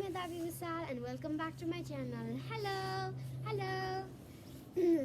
Medhavi Visal and welcome back to my channel. Hello.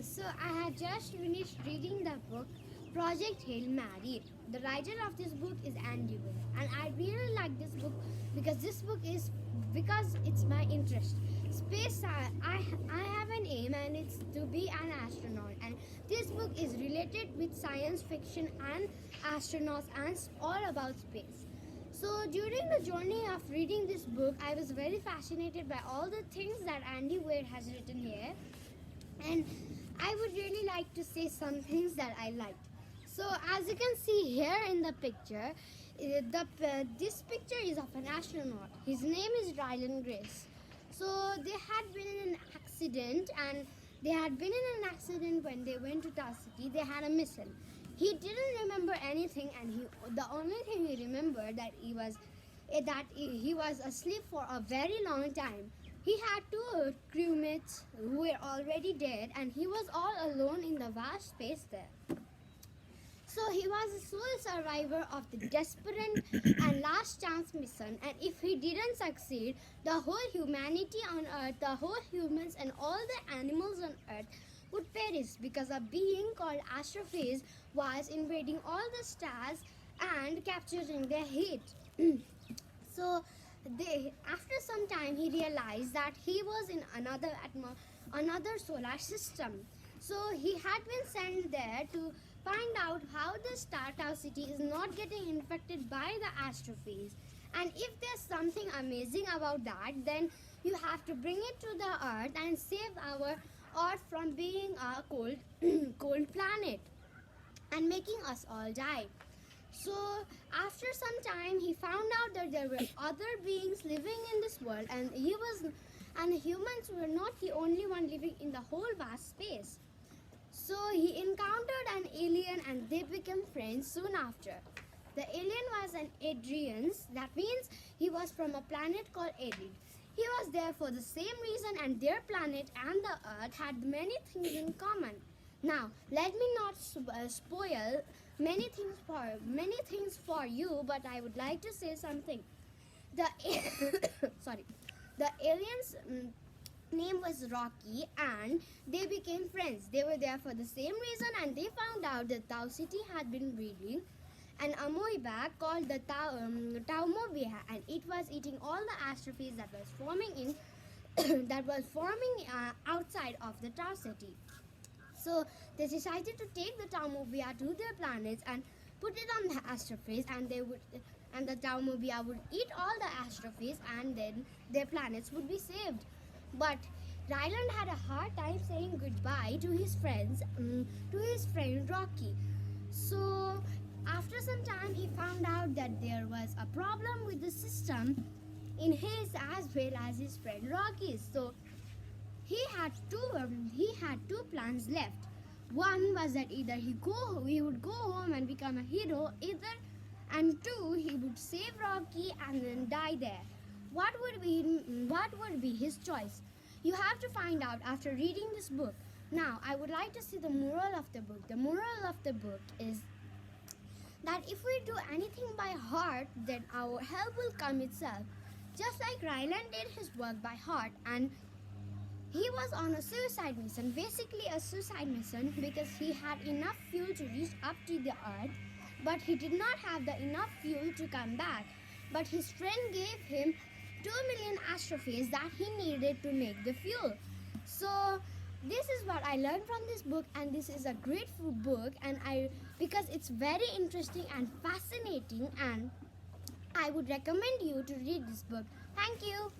So I had just finished reading the book Project Hail Mary. The writer of this book is Andy Weir, and I really like this book because it's my interest. Space. I have an aim, and it's to be an astronaut. And this book is related with science fiction and astronauts and all about space. So during the journey of reading this book, I was very fascinated by all the things that Andy Weir has written here, and I would really like to say some things that I liked. So as you can see here in the picture, this picture is of an astronaut. His name is Ryland Grace. So they had been in an accident, and when they went to Tau City. They had a mission. He didn't remember anything, and the only thing he remembered that he was asleep for a very long time. He had two crewmates who were already dead, and he was all alone in the vast space there. So he was the sole survivor of the desperate and last chance mission, and if he didn't succeed, the whole humanity on Earth, the whole humans and all the animals on Earth would perish because a being called Astrophis was invading all the stars and capturing their heat. So after some time, he realized that he was in another solar system. So he had been sent there to find out how the star Tau City is not getting infected by the Astrophis. And if there's something amazing about that, then you have to bring it to the Earth and save our Earth from being a cold, cold planet and making us all die. So after some time, he found out that there were other beings living in this world, and humans were not the only one living in the whole vast space. So he encountered an alien, and they became friends soon after. The alien was an Adrians. That means he was from a planet called Erid. He was there for the same reason, and their planet and the Earth had many things in common. Now, let me not spoil many things for you, but I would like to say something. The aliens' name was Rocky, and they became friends. They were there for the same reason, and they found out that Tau City had been breeding an amoeba called the Taumobia, and it was eating all the Astrophis that was forming outside of the Tau City. So they decided to take the Taumobia to their planets and put it on the Astrophis, and the Taumobia would eat all the Astrophis, and then their planets would be saved. But Ryland had a hard time saying goodbye to his friend Rocky. So after some time, he found out that there was a problem with the system in his as well as his friend Rocky's. So he had two plans left. One was that either he would go home and become a hero, and two, he would save Rocky and then die there. What would be his choice? You have to find out after reading this book. Now, I would like to see the moral of the book. The moral of the book is that if we do anything by heart, then our help will come itself. Just like Ryland did his work by heart, and he was on a suicide mission, basically a suicide mission, because he had enough fuel to reach up to the Earth, but he did not have enough fuel to come back. But his friend gave him 2 million Astrophis that he needed to make the fuel. So this is what I learned from this book, and this is a great book, and because it's very interesting and fascinating, and I would recommend you to read this book. Thank you.